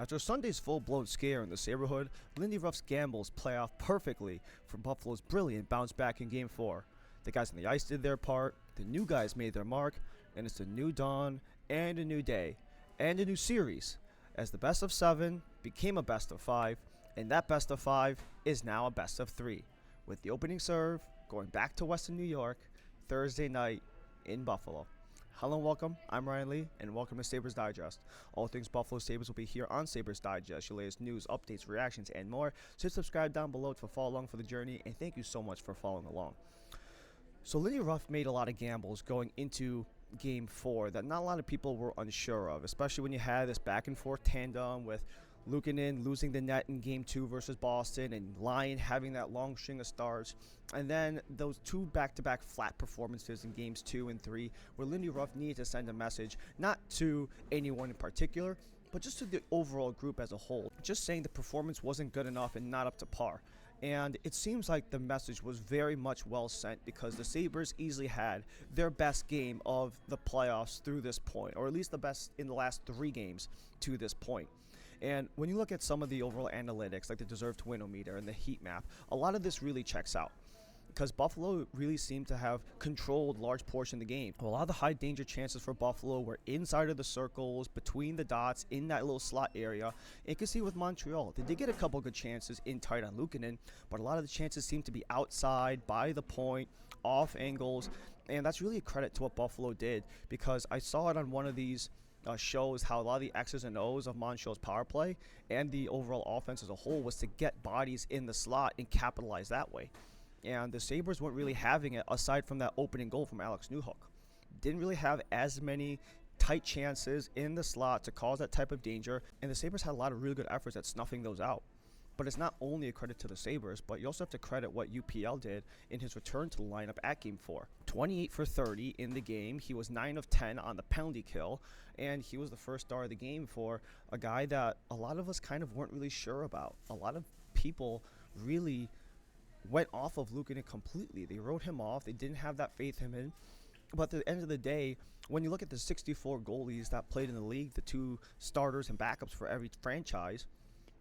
After Sunday's full-blown scare in the Saberhood, Lindy Ruff's gambles play off perfectly for Buffalo's brilliant bounce back in Game 4. The guys on the ice did their part, the new guys made their mark, and it's a new dawn, and a new day, and a new series, as the best of 7 became a best of 5, and that best of 5 is now a best of 3, with the opening serve going back to Western New York Thursday night in Buffalo. Hello and welcome, I'm Ryan Lee, and welcome to Sabres Digest. All things Buffalo Sabres will be here on Sabres Digest, your latest news, updates, reactions, and more. So subscribe down below to follow along for the journey, and thank you so much for following along. So Lindy Ruff made a lot of gambles going into Game 4 that not a lot of people were unsure of, especially when you had this back and forth tandem with Luukkonen losing the net in Game 2 versus Boston, and Lyon having that long string of starts, and then those two back-to-back flat performances in Games 2 and 3, where Lindy Ruff needed to send a message, not to anyone in particular, but just to the overall group as a whole, just saying the performance wasn't good enough and not up to par. And it seems like the message was very much well sent, because the Sabres easily had their best game of the playoffs through this point, or at least the best in the last 3 games to this point. And when you look at some of the overall analytics, like the deserved to win meter and the heat map, a lot of this really checks out, because Buffalo really seemed to have controlled large portion of the game. A lot of the high danger chances for Buffalo were inside of the circles, between the dots, in that little slot area. And you can see with Montreal, they did get a couple good chances in tight on Luukkonen, but a lot of the chances seem to be outside, by the point, off angles, and that's really a credit to what Buffalo did, because I saw it on one of these shows how a lot of the X's and O's of Montreal's power play and the overall offense as a whole was to get bodies in the slot and capitalize that way. And the Sabres weren't really having it, aside from that opening goal from Alex Tuch. Didn't really have as many tight chances in the slot to cause that type of danger, and the Sabres had a lot of really good efforts at snuffing those out. But it's not only a credit to the Sabres, but you also have to credit what UPL did in his return to the lineup at Game 4. 28 for 30 in the game. He was 9 of 10 on the penalty kill, and he was the first star of the game for a guy that a lot of us kind of weren't really sure about. A lot of people really went off of Luukkonen completely. They wrote him off. They didn't have that faith in him. But at the end of the day, when you look at the 64 goalies that played in the league, the 2 starters and backups for every franchise,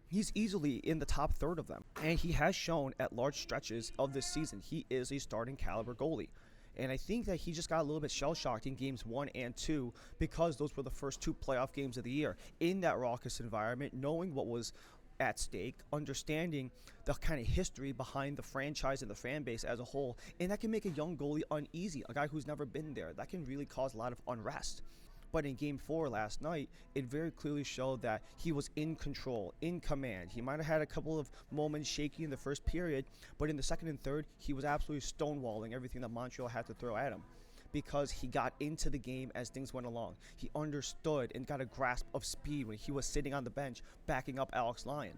he's easily in the top third of them. And he has shown at large stretches of this season he is a starting caliber goalie. And I think that he just got a little bit shell-shocked in Games 1 and 2, because those were the first 2 playoff games of the year in that raucous environment, knowing what was at stake, understanding the kind of history behind the franchise and the fan base as a whole. And that can make a young goalie uneasy, a guy who's never been there. That can really cause a lot of unrest. But in Game 4 last night, it very clearly showed that he was in control, in command. He might have had a couple of moments shaky in the first period, but in the second and third, he was absolutely stonewalling everything that Montreal had to throw at him, because he got into the game as things went along. He understood and got a grasp of speed when he was sitting on the bench backing up Alex Lyon.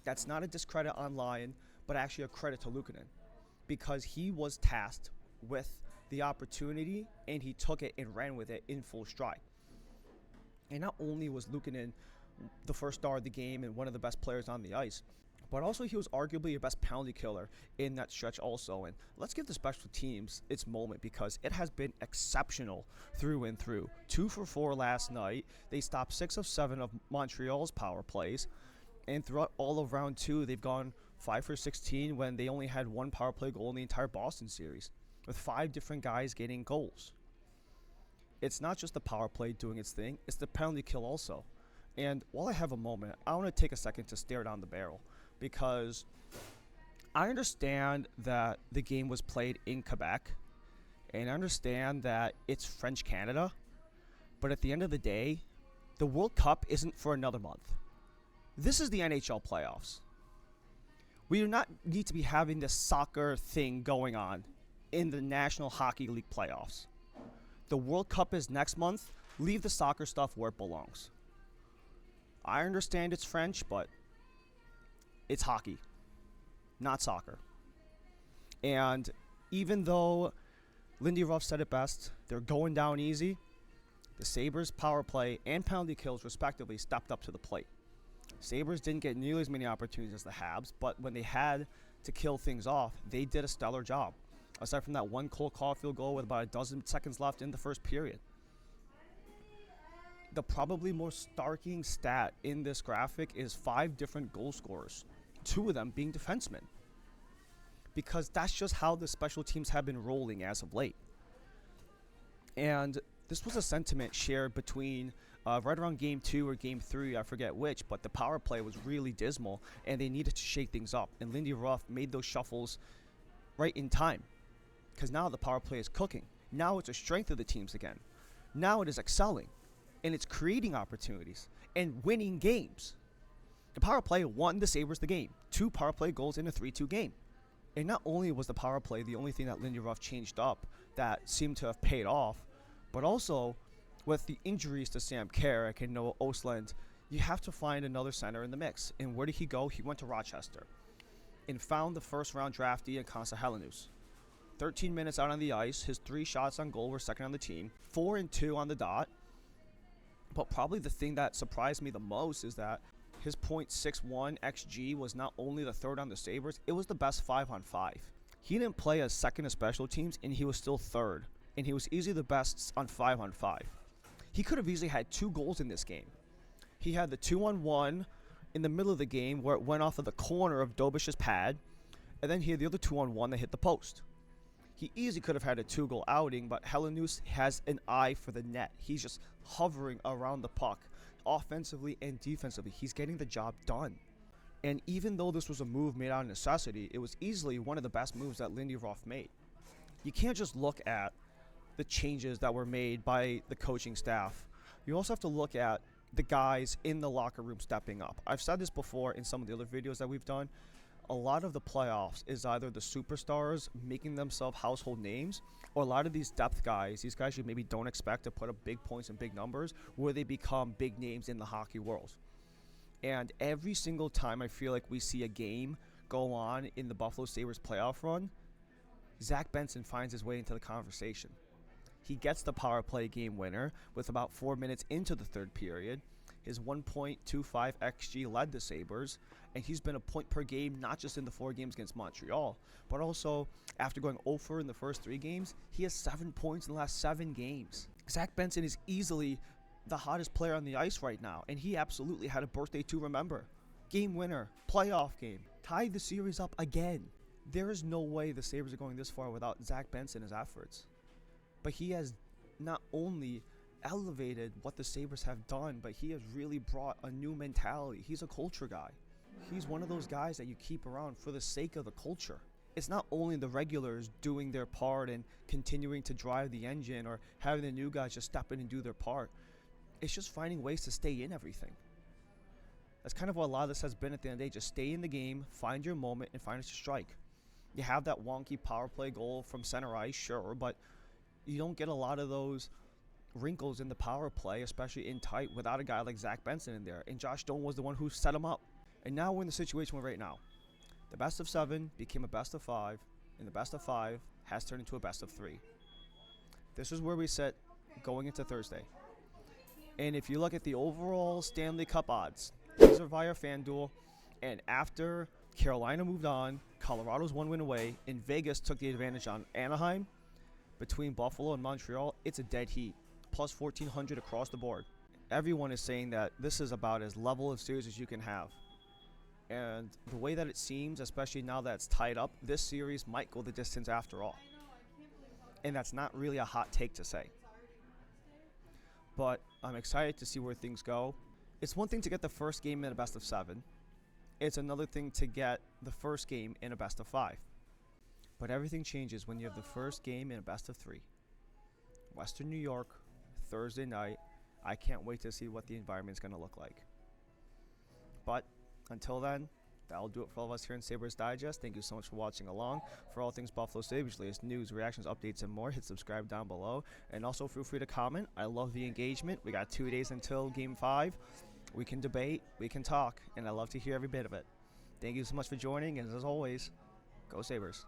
That's not a discredit on Lyon, but actually a credit to Luukkonen, because he was tasked with the opportunity, and he took it and ran with it in full stride. And not only was Luukkonen the first star of the game and one of the best players on the ice, but also he was arguably your best penalty killer in that stretch also. And let's give the special teams its moment, because it has been exceptional through and through. 2 for 4 last night. They stopped 6 of 7 of Montreal's power plays. And throughout all of round 2, they've gone 5 for 16 when they only had 1 power play goal in the entire Boston series, with 5 different guys getting goals. It's not just the power play doing its thing, it's the penalty kill also. And while I have a moment, I want to take a second to stare down the barrel, because I understand that the game was played in Quebec, and I understand that it's French Canada, but at the end of the day, the World Cup isn't for another month. This is the NHL playoffs. We do not need to be having this soccer thing going on in the National Hockey League playoffs. The World Cup is next month. Leave the soccer stuff where it belongs. I understand it's French, but it's hockey, not soccer. And even though Lindy Ruff said it best, they're going down easy, the Sabres power play and penalty kills respectively stepped up to the plate. Sabres didn't get nearly as many opportunities as the Habs, but when they had to kill things off, they did a stellar job, aside from that 1 Cole Caulfield goal with about a dozen seconds left in the first period. The probably more starking stat in this graphic is 5 different goal scorers, 2 of them being defensemen. Because that's just how the special teams have been rolling as of late. And this was a sentiment shared between right around game 2 or game 3, I forget which, but the power play was really dismal and they needed to shake things up. And Lindy Ruff made those shuffles right in time, because now the power play is cooking. Now it's a strength of the teams again. Now it is excelling, and it's creating opportunities and winning games. The power play won the Sabres the game. 2 power play goals in a 3-2 game. And not only was the power play the only thing that Lindy Ruff changed up that seemed to have paid off, but also with the injuries to Sam Carrick and Noah Ostlund, you have to find another center in the mix. And where did he go? He went to Rochester and found the first-round draftee in Konsta Helenius. 13 minutes out on the ice, his 3 shots on goal were second on the team, 4 and 2 on the dot. But probably the thing that surprised me the most is that his .61 XG was not only the third on the Sabres, it was the best 5-on-5. He didn't play as second as special teams, and he was still third. And he was easily the best on 5-on-5. He could have easily had 2 goals in this game. He had the 2-on-1 in the middle of the game where it went off of the corner of Dobish's pad, and then he had the other 2-on-1 that hit the post. He easily could have had a 2-goal outing, but Helenius has an eye for the net. He's just hovering around the puck, offensively and defensively. He's getting the job done. And even though this was a move made out of necessity, it was easily one of the best moves that Lindy Ruff made. You can't just look at the changes that were made by the coaching staff. You also have to look at the guys in the locker room stepping up. I've said this before in some of the other videos that we've done. A lot of the playoffs is either the superstars making themselves household names, or a lot of these depth guys, these guys you maybe don't expect to put up big points and big numbers, where they become big names in the hockey world. And every single time I feel like we see a game go on in the Buffalo Sabres playoff run, Zach Benson finds his way into the conversation. He gets the power play game winner with about 4 minutes into the third period. His 1.25 XG led the Sabres, and he's been a point per game not just in the 4 games against Montreal, but also after going 0-for in the first 3 games, he has 7 points in the last 7 games. Zach Benson is easily the hottest player on the ice right now, and he absolutely had a birthday to remember. Game winner, playoff game, tied the series up again. There is no way the Sabres are going this far without Zach Benson and his efforts. But he has not only elevated what the Sabres have done, but he has really brought a new mentality. He's a culture guy. He's one of those guys that you keep around for the sake of the culture. It's not only the regulars doing their part and continuing to drive the engine or having the new guys just step in and do their part. It's just finding ways to stay in everything. That's kind of what a lot of this has been at the end of the day. Just stay in the game, find your moment, and find a strike. You have that wonky power play goal from center ice, sure, but you don't get a lot of those wrinkles in the power play, especially in tight, without a guy like Zach Benson in there. And Josh Doan was the one who set him up. And now we're in the situation we're right now. The best of 7 became a best of 5, and the best of 5 has turned into a best of 3. This is where we sit going into Thursday. And if you look at the overall Stanley Cup odds, these are via FanDuel, and after Carolina moved on, Colorado's 1 win away, and Vegas took the advantage on Anaheim. Between Buffalo and Montreal, it's a dead heat, plus 1,400 across the board. Everyone is saying that this is about as level of series as you can have. And the way that it seems, especially now that it's tied up, this series might go the distance after all. And that's not really a hot take to say. But I'm excited to see where things go. It's one thing to get the first game in a best of 7. It's another thing to get the first game in a best of 5. But everything changes when you have the first game in a best of 3. Western New York, Thursday night. I can't wait to see what the environment's going to look like. But until then, that'll do it for all of us here in Sabres Digest. Thank you so much for watching along. For all things Buffalo Sabres, latest news, reactions, updates, and more, hit subscribe down below. And also feel free to comment. I love the engagement. We got 2 days until Game 5. We can debate, we can talk, and I love to hear every bit of it. Thank you so much for joining, and as always, go Sabres.